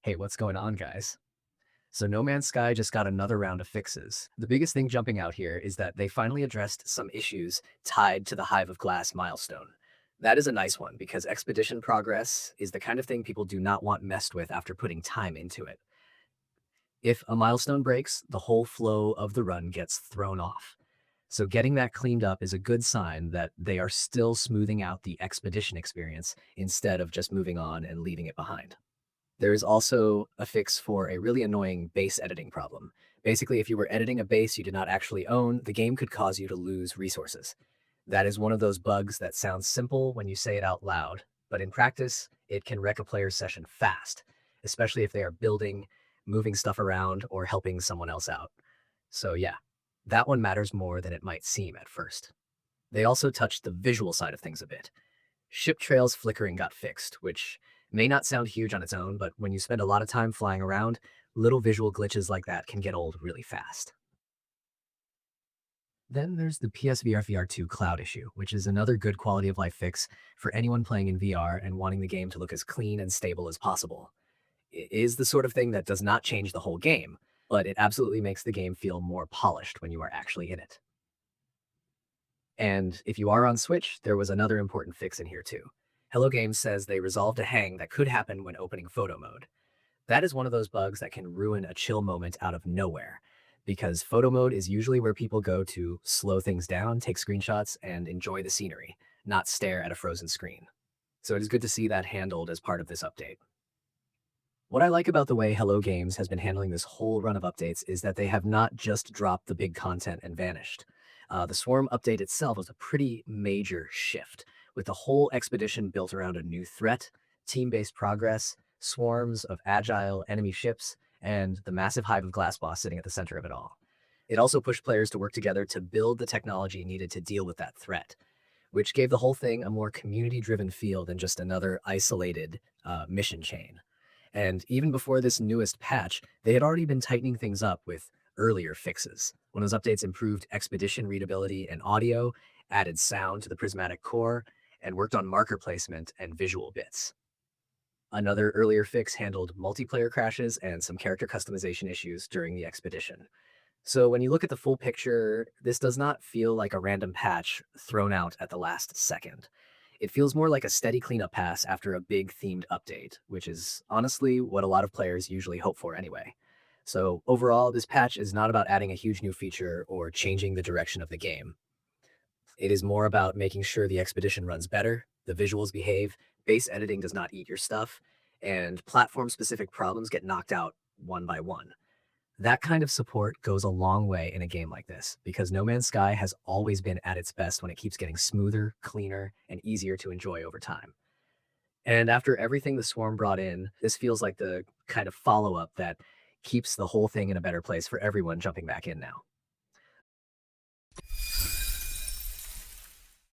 Hey, what's going on, guys? So, No Man's Sky just got another round of fixes. The biggest thing jumping out here is that they finally addressed some issues tied to the Hive of Glass milestone. That is a nice one because expedition progress is the kind of thing people do not want messed with after putting time into it. If a milestone breaks, the whole flow of the run gets thrown off. So, getting that cleaned up is a good sign that they are still smoothing out the expedition experience instead of just moving on and leaving it behind. There is also a fix for a really annoying base editing problem. Basically, if you were editing a base you did not actually own, the game could cause you to lose resources. That is one of those bugs that sounds simple when you say it out loud, but in practice, it can wreck a player's session fast, especially if they are building, moving stuff around, or helping someone else out. So, yeah, that one matters more than it might seem at first. They also touched the visual side of things a bit. Ship trails flickering got fixed, which may not sound huge on its own, but when you spend a lot of time flying around, little visual glitches like that can get old really fast. Then there's the PSVR VR2 cloud issue, which is another good quality of life fix for anyone playing in VR and wanting the game to look as clean and stable as possible. It is the sort of thing that does not change the whole game, but it absolutely makes the game feel more polished when you are actually in it. And if you are on Switch, there was another important fix in here too. Hello Games says they resolved a hang that could happen when opening photo mode. That is one of those bugs that can ruin a chill moment out of nowhere, because photo mode is usually where people go to slow things down, take screenshots, and enjoy the scenery, not stare at a frozen screen. So it is good to see that handled as part of this update. What I like about the way Hello Games has been handling this whole run of updates is that they have not just dropped the big content and vanished. The Swarm update itself was a pretty major shift, with the whole expedition built around a new threat, team based progress, swarms of agile enemy ships, and the massive Hive of Glass boss sitting at the center of it all. It also pushed players to work together to build the technology needed to deal with that threat, which gave the whole thing a more community driven feel than just another isolated mission chain. And even before this newest patch, they had already been tightening things up with earlier fixes. One of those updates improved expedition readability and audio, added sound to the prismatic core, and worked on marker placement and visual bits. Another earlier fix handled multiplayer crashes and some character customization issues during the expedition. So when you look at the full picture, this does not feel like a random patch thrown out at the last second. It feels more like a steady cleanup pass after a big themed update, which is honestly what a lot of players usually hope for anyway. So overall, this patch is not about adding a huge new feature or changing the direction of the game. It is more about making sure the expedition runs better, the visuals behave, base editing does not eat your stuff, and platform specific problems get knocked out one by one. That kind of support goes a long way in a game like this, because No Man's Sky has always been at its best when it keeps getting smoother, cleaner, and easier to enjoy over time. And after everything the Swarm brought in, this feels like the kind of follow up that keeps the whole thing in a better place for everyone jumping back in now.